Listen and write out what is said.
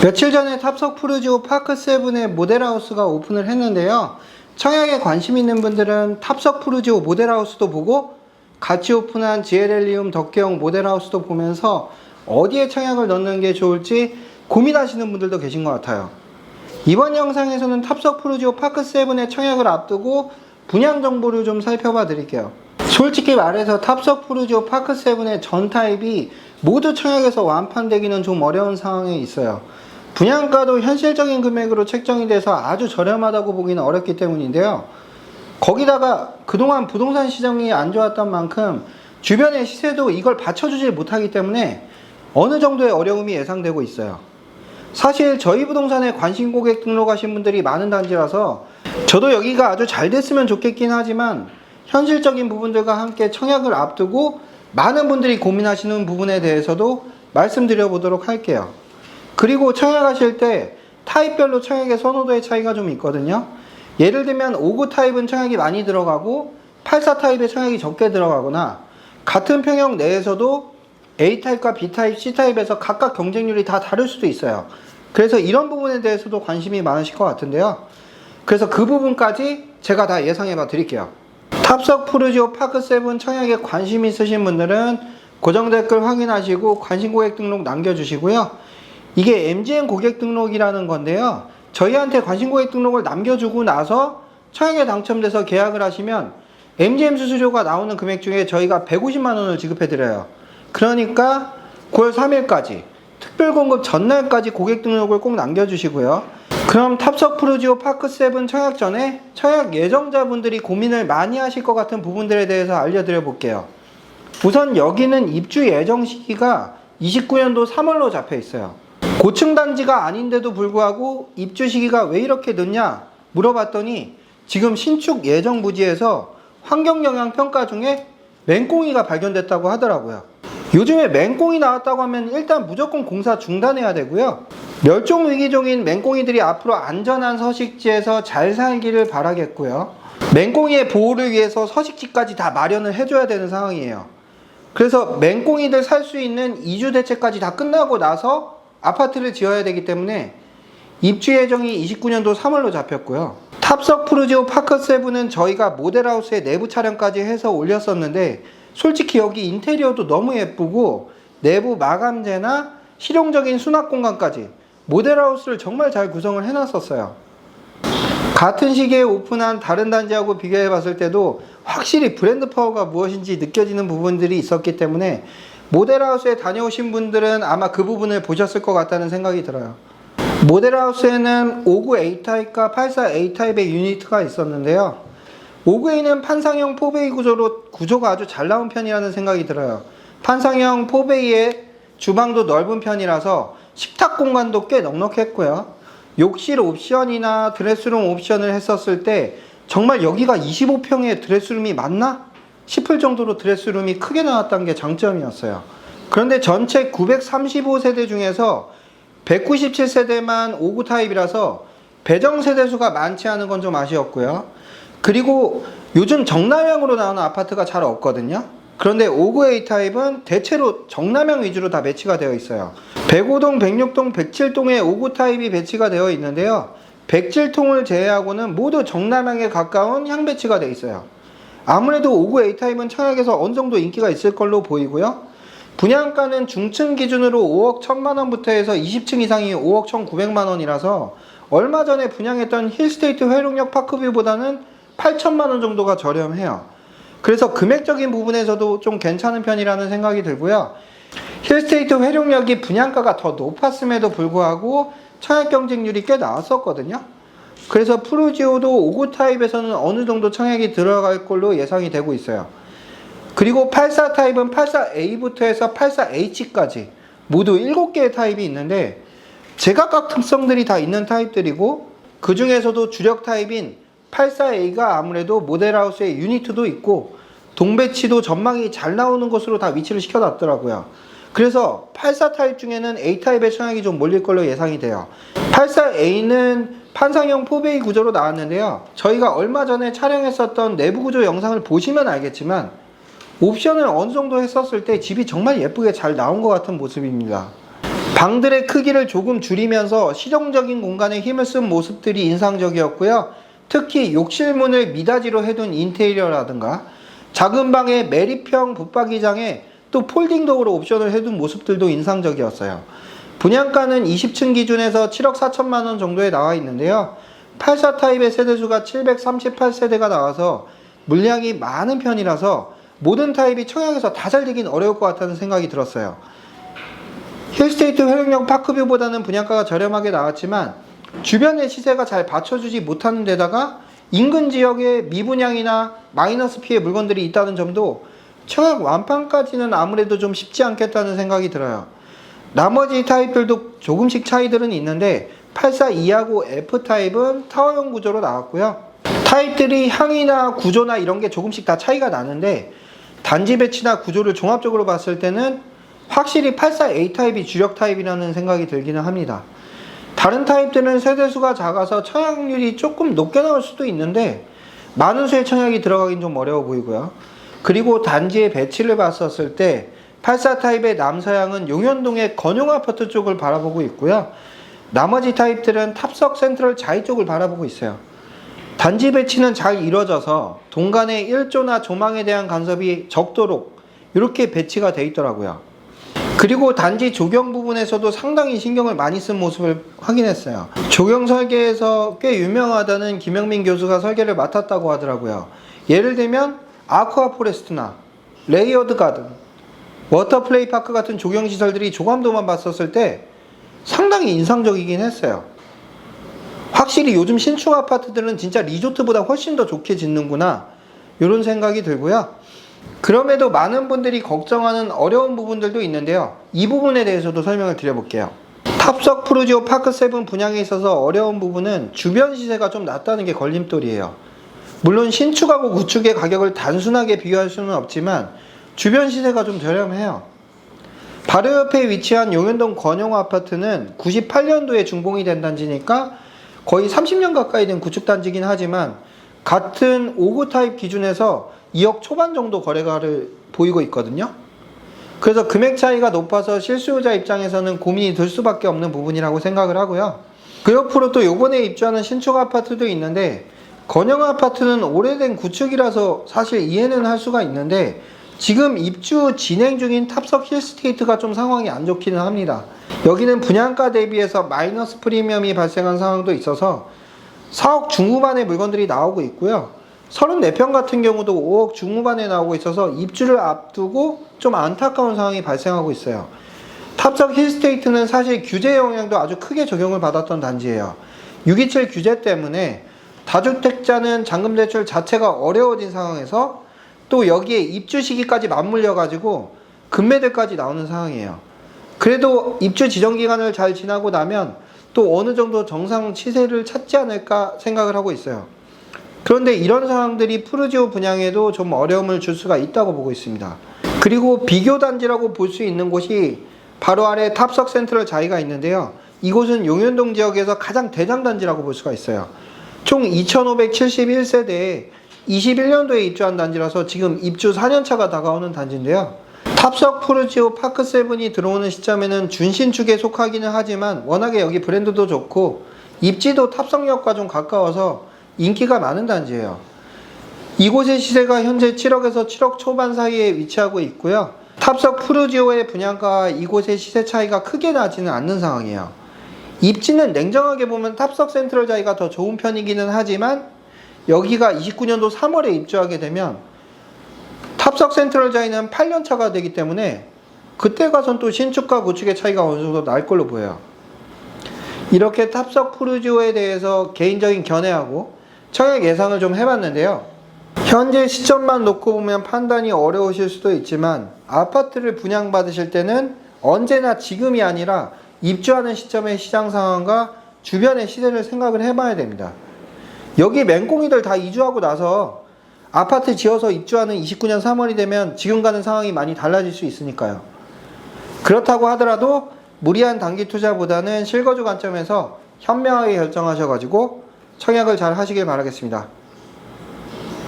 며칠 전에 탑석 푸르지오 파크7의 모델하우스가 오픈을 했는데요. 청약에 관심 있는 분들은 탑석 푸르지오 모델하우스도 보고 같이 오픈한 GLL리움 덕계형 모델하우스도 보면서 어디에 청약을 넣는 게 좋을지 고민하시는 분들도 계신 것 같아요. 이번 영상에서는 탑석 푸르지오 파크7의 청약을 앞두고 분양 정보를 좀 살펴봐 드릴게요. 솔직히 말해서 탑석 푸르지오 파크7의 전 타입이 모두 청약에서 완판되기는 좀 어려운 상황에 있어요. 분양가도 현실적인 금액으로 책정이 돼서 아주 저렴하다고 보기는 어렵기 때문인데요. 거기다가 그동안 부동산 시장이 안 좋았던 만큼 주변의 시세도 이걸 받쳐주지 못하기 때문에 어느 정도의 어려움이 예상되고 있어요. 사실 저희 부동산에 관심 고객 등록하신 분들이 많은 단지라서 저도 여기가 아주 잘 됐으면 좋겠긴 하지만 현실적인 부분들과 함께 청약을 앞두고 많은 분들이 고민하시는 부분에 대해서도 말씀드려 보도록 할게요. 그리고 청약하실 때 타입별로 청약의 선호도의 차이가 좀 있거든요. 예를 들면 59 타입은 청약이 많이 들어가고 84 타입의 청약이 적게 들어가거나 같은 평형 내에서도 A 타입과 B 타입, C 타입에서 각각 경쟁률이 다 다를 수도 있어요. 그래서 이런 부분에 대해서도 관심이 많으실 것 같은데요. 그래서 그 부분까지 제가 다 예상해 봐 드릴게요. 탑석 푸르지오 파크7 청약에 관심 있으신 분들은 고정 댓글 확인하시고 관심 고객 등록 남겨주시고요. 이게 MGM 고객 등록이라는 건데요. 저희한테 관심 고객 등록을 남겨주고 나서 청약에 당첨돼서 계약을 하시면 MGM 수수료가 나오는 금액 중에 저희가 150만 원을 지급해 드려요. 그러니까 9월 3일까지 특별 공급 전날까지 고객 등록을 꼭 남겨주시고요. 그럼 탑석 푸르지오 파크7 청약 전에 청약 예정자분들이 고민을 많이 하실 것 같은 부분들에 대해서 알려드려 볼게요. 우선 여기는 입주 예정 시기가 29년도 3월로 잡혀 있어요. 고층 단지가 아닌데도 불구하고 입주 시기가 왜 이렇게 늦냐 물어봤더니 지금 신축 예정 부지에서 환경영향 평가 중에 맹꽁이가 발견됐다고 하더라고요. 요즘에 맹꽁이 나왔다고 하면 일단 무조건 공사 중단해야 되고요. 멸종 위기종인 맹꽁이들이 앞으로 안전한 서식지에서 잘 살기를 바라겠고요. 맹꽁이의 보호를 위해서 서식지까지 다 마련을 해줘야 되는 상황이에요. 그래서 맹꽁이들 살 수 있는 이주 대책까지 다 끝나고 나서 아파트를 지어야 되기 때문에 입주 예정이 29년도 3월로 잡혔고요. 탑석 푸르지오 파크7은 저희가 모델하우스의 내부 촬영까지 해서 올렸었는데 솔직히 여기 인테리어도 너무 예쁘고 내부 마감재나 실용적인 수납 공간까지 모델하우스를 정말 잘 구성을 해놨었어요. 같은 시기에 오픈한 다른 단지하고 비교해 봤을 때도 확실히 브랜드 파워가 무엇인지 느껴지는 부분들이 있었기 때문에 모델하우스에 다녀오신 분들은 아마 그 부분을 보셨을 것 같다는 생각이 들어요. 모델하우스에는 59 A타입과 84 A타입의 유니트가 있었는데요. 59A는 판상형 4베이 구조가 아주 잘 나온 편이라는 생각이 들어요. 판상형 4베이에 주방도 넓은 편이라서 식탁 공간도 꽤 넉넉했고요. 욕실 옵션이나 드레스룸 옵션을 했었을 때 정말 여기가 25평의 드레스룸이 맞나? 싶을 정도로 드레스룸이 크게 나왔다는 게 장점이었어요. 그런데 전체 935세대 중에서 197세대만 59 타입이라서 배정 세대수가 많지 않은 건 좀 아쉬웠고요. 그리고 요즘 정남향으로 나오는 아파트가 잘 없거든요. 그런데 59A 타입은 대체로 정남향 위주로 다 배치가 되어 있어요. 105동, 106동, 107동에 59 타입이 배치가 되어 있는데요. 107동을 제외하고는 모두 정남향에 가까운 향 배치가 되어 있어요. 아무래도 59 A타입은 청약에서 어느 정도 인기가 있을 걸로 보이고요. 분양가는 중층 기준으로 5억 1천만원부터 해서 20층 이상이 5억 1,900만원이라서 얼마 전에 분양했던 힐스테이트 회룡역 파크뷰보다는 8천만원 정도가 저렴해요. 그래서 금액적인 부분에서도 좀 괜찮은 편이라는 생각이 들고요. 힐스테이트 회룡역이 분양가가 더 높았음에도 불구하고 청약 경쟁률이 꽤 나왔었거든요. 그래서 푸르지오도 59 타입에서는 어느 정도 청약이 들어갈 걸로 예상이 되고 있어요. 그리고 84 타입은 84A부터 해서 84H까지 모두 7개의 타입이 있는데 제각각 특성들이 다 있는 타입들이고 그 중에서도 주력 타입인 84A가 아무래도 모델하우스에 유니트도 있고 동배치도 전망이 잘 나오는 곳으로 다 위치를 시켜놨더라고요. 그래서 84 타입 중에는 A 타입의 청약이 좀 몰릴 걸로 예상이 돼요. 84A는 판상형 4베이 구조로 나왔는데요. 저희가 얼마 전에 촬영했었던 내부 구조 영상을 보시면 알겠지만 옵션을 어느 정도 했었을 때 집이 정말 예쁘게 잘 나온 것 같은 모습입니다. 방들의 크기를 조금 줄이면서 실용적인 공간에 힘을 쓴 모습들이 인상적이었고요. 특히 욕실문을 미닫이로 해둔 인테리어라든가 작은 방에 매립형 붙박이장에 또 폴딩 도어로 옵션을 해둔 모습들도 인상적이었어요. 분양가는 20층 기준에서 7억 4천만 원 정도에 나와 있는데요. 84 타입의 세대수가 738세대가 나와서 물량이 많은 편이라서 모든 타입이 청약에서 다 잘 되긴 어려울 것 같다는 생각이 들었어요. 힐스테이트 활용형 파크뷰보다는 분양가가 저렴하게 나왔지만 주변의 시세가 잘 받쳐주지 못하는 데다가 인근 지역에 미분양이나 마이너스 피해 물건들이 있다는 점도 청약 완판까지는 아무래도 좀 쉽지 않겠다는 생각이 들어요. 나머지 타입들도 조금씩 차이들은 있는데 842하고 F타입은 타워형 구조로 나왔고요. 타입들이 향이나 구조나 이런 게 조금씩 다 차이가 나는데 단지 배치나 구조를 종합적으로 봤을 때는 확실히 84A 타입이 주력 타입이라는 생각이 들기는 합니다. 다른 타입들은 세대수가 작아서 청약률이 조금 높게 나올 수도 있는데 많은 수의 청약이 들어가긴 좀 어려워 보이고요. 그리고 단지의 배치를 봤었을 때 84 타입의 남서향은 용현동의 건용 아파트 쪽을 바라보고 있고요. 나머지 타입들은 탑석 센트럴 자이 쪽을 바라보고 있어요. 단지 배치는 잘 이루어져서 동간의 일조나 조망에 대한 간섭이 적도록 이렇게 배치가 되어 있더라고요. 그리고 단지 조경 부분에서도 상당히 신경을 많이 쓴 모습을 확인했어요. 조경 설계에서 꽤 유명하다는 김영민 교수가 설계를 맡았다고 하더라고요. 예를 들면 아쿠아 포레스트나 레이어드 가든, 워터플레이 파크 같은 조경 시설들이 조감도만 봤었을 때 상당히 인상적이긴 했어요. 확실히 요즘 신축 아파트들은 진짜 리조트보다 훨씬 더 좋게 짓는구나 이런 생각이 들고요. 그럼에도 많은 분들이 걱정하는 어려운 부분들도 있는데요. 이 부분에 대해서도 설명을 드려볼게요. 탑석 푸르지오 파크 7 분양에 있어서 어려운 부분은 주변 시세가 좀 낮다는 게 걸림돌이에요. 물론 신축하고 구축의 가격을 단순하게 비교할 수는 없지만 주변 시세가 좀 저렴해요. 바로 옆에 위치한 용현동 건용 아파트는 98년도에 준공이 된 단지니까 거의 30년 가까이 된 구축단지긴 하지만 같은 5구 타입 기준에서 2억 초반 정도 거래가를 보이고 있거든요. 그래서 금액 차이가 높아서 실수요자 입장에서는 고민이 들 수밖에 없는 부분이라고 생각을 하고요. 그 옆으로 또 요번에 입주하는 신축 아파트도 있는데 건영 아파트는 오래된 구축이라서 사실 이해는 할 수가 있는데 지금 입주 진행 중인 탑석 힐스테이트가 좀 상황이 안 좋기는 합니다. 여기는 분양가 대비해서 마이너스 프리미엄이 발생한 상황도 있어서 4억 중후반의 물건들이 나오고 있고요. 34평 같은 경우도 5억 중후반에 나오고 있어서 입주를 앞두고 좀 안타까운 상황이 발생하고 있어요. 탑석 힐스테이트는 사실 규제 영향도 아주 크게 적용을 받았던 단지예요. 627 규제 때문에 다주택자는 잔금대출 자체가 어려워진 상황에서 또 여기에 입주 시기까지 맞물려 가지고 급매들까지 나오는 상황이에요. 그래도 입주 지정 기간을 잘 지나고 나면 또 어느 정도 정상 치세를 찾지 않을까 생각을 하고 있어요. 그런데 이런 상황들이 푸르지오 분양에도 좀 어려움을 줄 수가 있다고 보고 있습니다. 그리고 비교 단지라고 볼 수 있는 곳이 바로 아래 탑석 센트럴 자이가 있는데요. 이곳은 용현동 지역에서 가장 대장 단지라고 볼 수가 있어요. 총 2571세대에 21년도에 입주한 단지라서 지금 입주 4년차가 다가오는 단지인데요. 탑석 푸르지오 파크 7이 들어오는 시점에는 준신축에 속하기는 하지만 워낙에 여기 브랜드도 좋고 입지도 탑석역과 좀 가까워서 인기가 많은 단지예요. 이곳의 시세가 현재 7억에서 7억 초반 사이에 위치하고 있고요. 탑석 푸르지오의 분양가와 이곳의 시세 차이가 크게 나지는 않는 상황이에요. 입지는 냉정하게 보면 탑석 센트럴 자이가 더 좋은 편이기는 하지만 여기가 29년도 3월에 입주하게 되면 탑석 센트럴 자이는 8년차가 되기 때문에 그때 가선 또 신축과 구축의 차이가 어느 정도 날 걸로 보여요. 이렇게 탑석 푸르지오에 대해서 개인적인 견해하고 청약 예상을 좀 해봤는데요. 현재 시점만 놓고 보면 판단이 어려우실 수도 있지만 아파트를 분양받으실 때는 언제나 지금이 아니라 입주하는 시점의 시장 상황과 주변의 시세를 생각을 해봐야 됩니다. 여기 맹꽁이들 다 이주하고 나서 아파트 지어서 입주하는 29년 3월이 되면 지금과는 상황이 많이 달라질 수 있으니까요. 그렇다고 하더라도 무리한 단기 투자보다는 실거주 관점에서 현명하게 결정하셔가지고 청약을 잘 하시길 바라겠습니다.